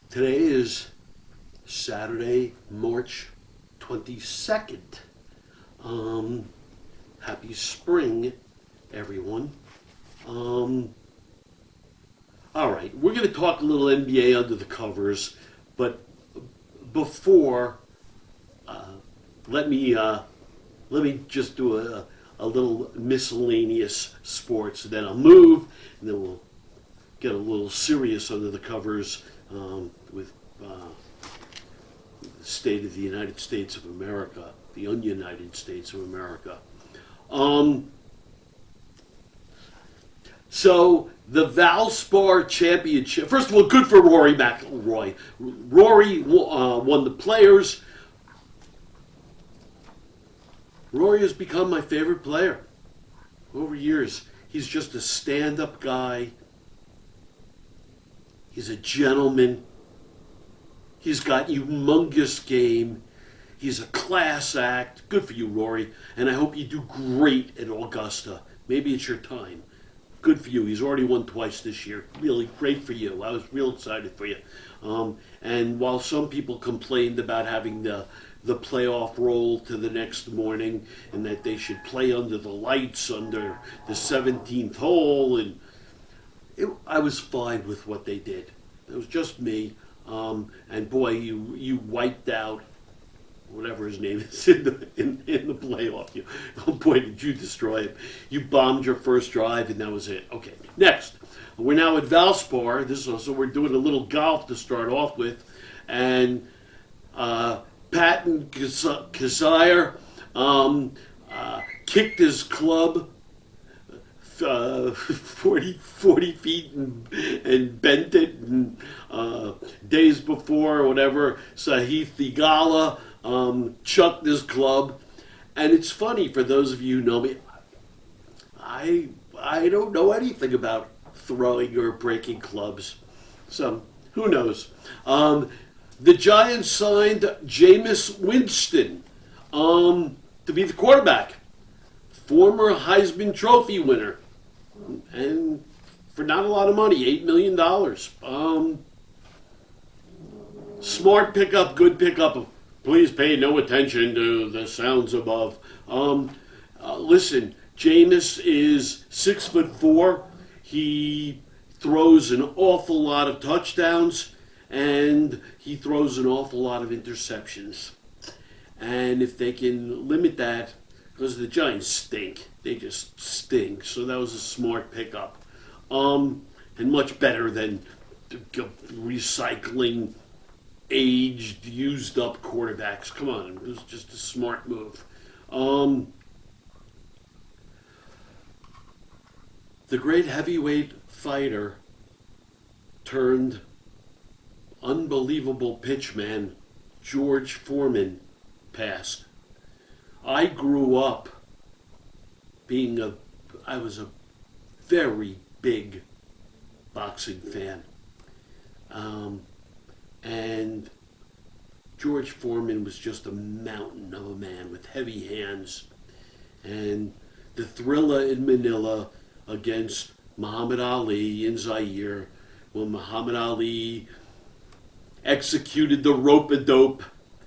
Today is Saturday, March 22nd. Happy spring, everyone. All right, we're going to talk a little NBA under the covers, but before, let me just do a little miscellaneous sports, and then I'll move, and then we'll get a little serious under the covers with the state of the United States of America, the ununited States of America. So the Valspar Championship. First of all, good for Rory McIlroy. Rory won the Players. Rory has become my favorite player over years. He's just a stand-up guy. He's a gentleman. He's got humongous game. He's a class act. Good for you, Rory. And I hope you do great at Augusta. Maybe it's your time. Good for you. He's already won twice this year. Really great for you. I was real excited for you. And while some people complained about having the playoff roll to the next morning and that they should play under the lights under the 17th hole, and I was fine with what they did. It was just me. And boy, you wiped out whatever his name is in the playoff. Boy, did you destroy him. You bombed your first drive, and that was it. Okay, next. We're now at Valspar. So we're doing a little golf to start off with. And Patton Kazire kicked his club 40 feet and bent it. And days before, or whatever, Sahith Theegala chucked his club. And it's funny, for those of you who know me, I don't know anything about throwing or breaking clubs. So, who knows? The Giants signed Jameis Winston to be the quarterback. Former Heisman Trophy winner. And for not a lot of money, $8 million. Smart pickup, good pickup. Please pay no attention to the sounds above. Listen, Jameis is 6'4". He throws an awful lot of touchdowns, and he throws an awful lot of interceptions. And if they can limit that, because the Giants stink. They just stink. So that was a smart pickup. And much better than recycling aged, used up quarterbacks. Come on, it was just a smart move. The great heavyweight fighter turned unbelievable pitchman George Foreman passed. I grew up I was a very big boxing fan. And George Foreman was just a mountain of a man with heavy hands. And the thriller in Manila against Muhammad Ali in Zaire, when Muhammad Ali executed the rope-a-dope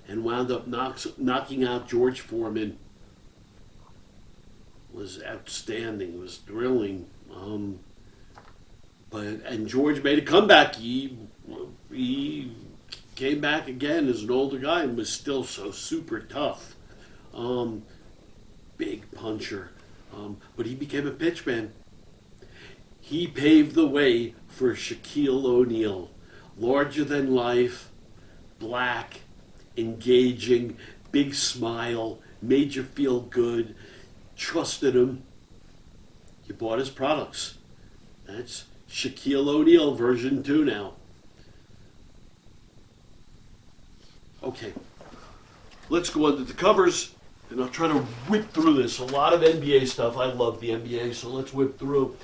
and wound up knocking out George Foreman, was outstanding. It was thrilling. And George made a comeback. He came back again as an older guy and was still so super tough. Big puncher. But he became a pitchman. He paved the way for Shaquille O'Neal. Larger than life, black, engaging, big smile, made you feel good, trusted him. You bought his products. That's Shaquille O'Neal version 2 now. Okay, let's go under the covers, and I'll try to whip through this. A lot of NBA stuff. I love the NBA, so let's whip through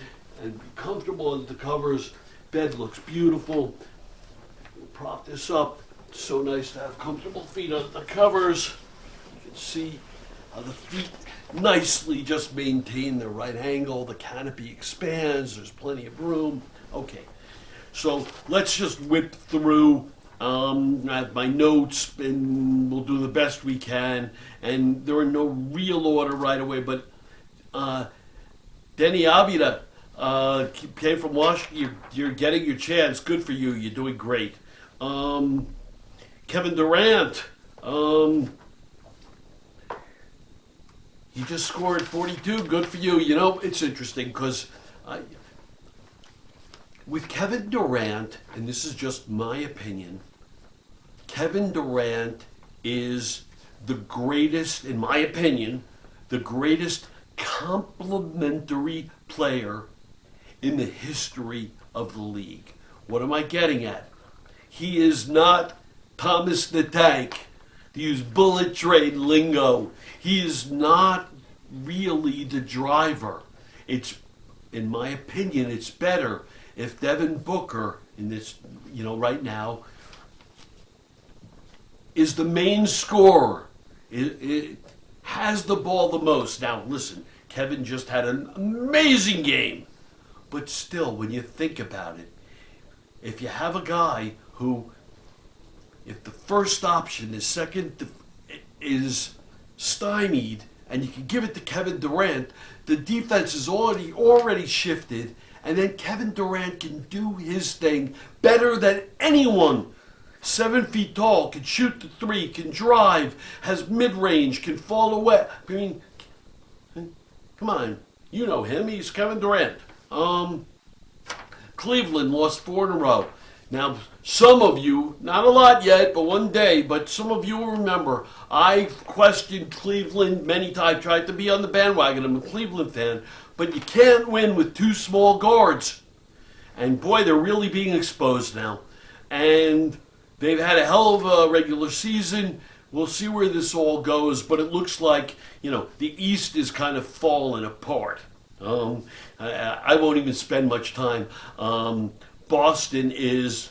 and be comfortable under the covers. Bed looks beautiful. We'll prop this up. It's so nice to have comfortable feet under the covers. You can see how the feet nicely just maintain the right angle. The canopy expands. There's plenty of room. Okay, so let's just whip through I have my notes, and we'll do the best we can. And there are no real order right away, but Denny Avila came from Washington. You're getting your chance. Good for you. You're doing great. Kevin Durant. He just scored 42. Good for you. You know, it's interesting because with Kevin Durant, and this is just my opinion, Kevin Durant is the greatest, in my opinion, the greatest complementary player in the history of the league. What am I getting at? He is not Thomas the Tank, to use bullet train lingo. He is not really the driver. It's, in my opinion, it's better if Devin Booker, in this, right now, is the main scorer. It has the ball the most. Now, listen, Kevin just had an amazing game. But still, when you think about it, if you have a guy who, if the first option, the second is stymied, and you can give it to Kevin Durant, the defense is already shifted, and then Kevin Durant can do his thing better than anyone. 7 feet tall, can shoot the three, can drive, has mid-range, can fall away. I mean, come on, you know him. He's Kevin Durant. Cleveland lost 4 in a row. Now, some of you, not a lot yet, but one day, but some of you will remember, I questioned Cleveland many times, tried to be on the bandwagon. I'm a Cleveland fan, but you can't win with 2 small guards. And boy, they're really being exposed now. And they've had a hell of a regular season. We'll see where this all goes, but it looks like, the East is kind of falling apart. I won't even spend much time. Boston is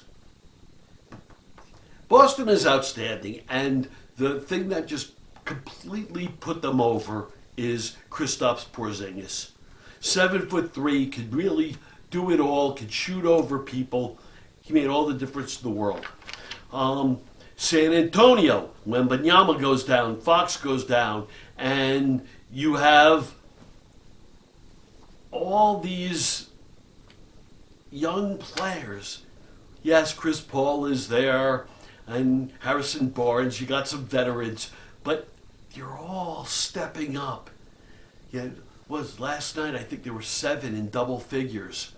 outstanding, and the thing that just completely put them over is Kristaps Porzingis. 7'3", could really do it all, could shoot over people. He made all the difference in the world. San Antonio, when Wembanyama goes down, Fox goes down, and you have all these young players. Yes, Chris Paul is there, and Harrison Barnes. You got some veterans, but you're all stepping up. Yeah, last night I think there were 7 in double figures.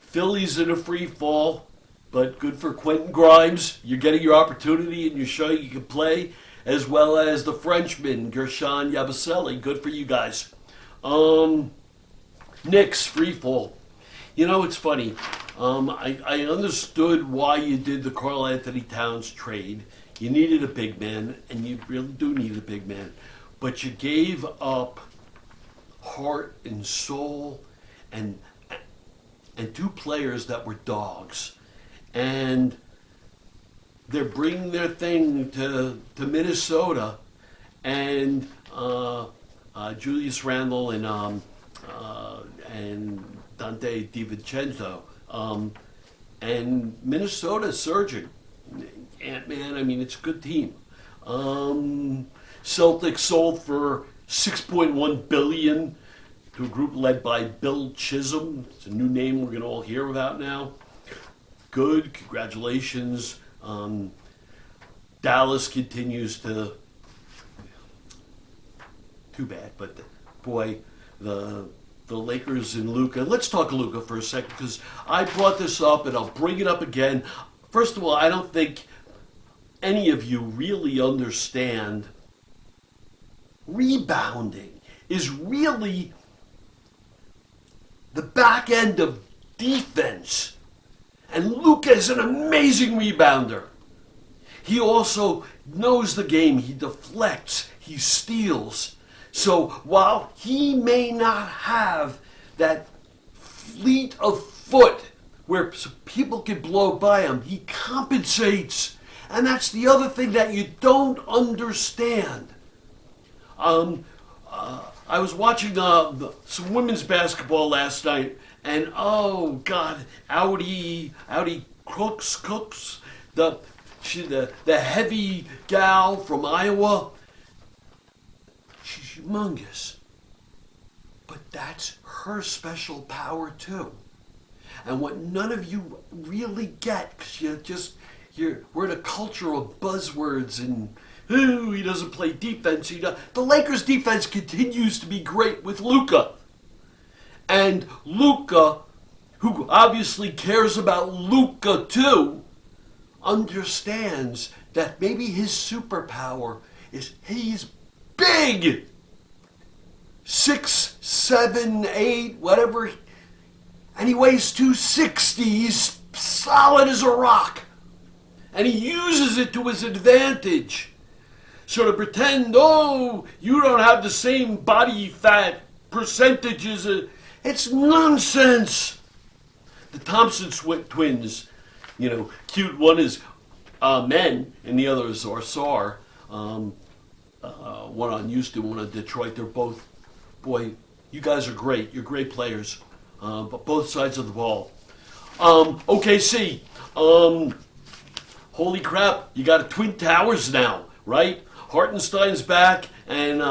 Philly's in a free fall, but good for Quentin Grimes. You're getting your opportunity, and you're showing you can play, as well as the Frenchman Gershon Yabusele. Good for you guys. Knicks free fall. It's funny. I understood why you did the Karl Anthony Towns trade. You needed a big man, and you really do need a big man. But you gave up heart and soul and 2 players that were dogs. And they're bringing their thing to Minnesota. And Julius Randle and Dante DiVincenzo. And Minnesota's surging. Ant-Man, it's a good team. Celtics sold for $6.1 billion to a group led by Bill Chisholm. It's a new name we're going to all hear about now. Good, congratulations. Dallas continues to... Too bad, but boy, the Lakers and Luka. Let's talk Luka for a second, because I brought this up and I'll bring it up again. First of all, I don't think any of you really understand rebounding is really the back end of defense. And Luka is an amazing rebounder. He also knows the game. He deflects. He steals. So while he may not have that fleet of foot where people can blow by him, he compensates. And that's the other thing that you don't understand. I was watching some women's basketball last night, and oh God, Audi Cooks, the heavy gal from Iowa. She's humongous. But that's her special power too. And what none of you really get, because we're in a culture of buzzwords and, oh, he doesn't play defense. The Lakers defense continues to be great with Luka. And Luka, who obviously cares about Luka too, understands that maybe his superpower is he's big. 6, 7, 8, whatever. And he weighs 260. He's solid as a rock. And he uses it to his advantage. So to pretend, oh, you don't have the same body fat percentages, it's nonsense. The Thompson twins, cute. One is men and the other is Orsar. One on Houston, one on Detroit. They're both, boy, you guys are great. You're great players. But both sides of the ball. OKC. Holy crap, you got a Twin Towers now, right? Hartenstein's back, and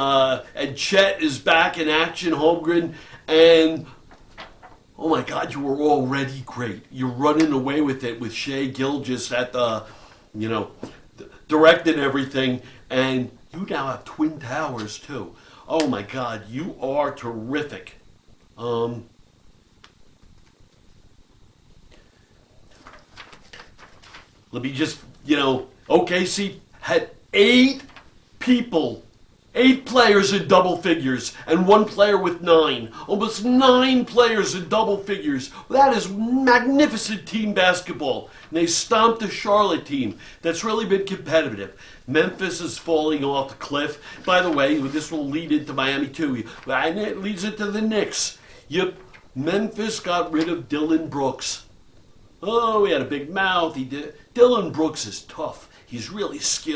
Chet is back in action, Holmgren, and oh my God, you were already great. You're running away with it with Shea Gilgeous at the, directing everything, and you now have Twin Towers too. Oh my God, you are terrific. Let me just, OKC had 8 players in double figures, and 1 player with 9. Almost 9 players in double figures. That is magnificent team basketball. And they stomped the Charlotte team that's really been competitive. Memphis is falling off the cliff. By the way, this will lead into Miami too. And it leads into the Knicks. Yep, Memphis got rid of Dylan Brooks. Oh, he had a big mouth. Dylan Brooks is tough. He's really skilled.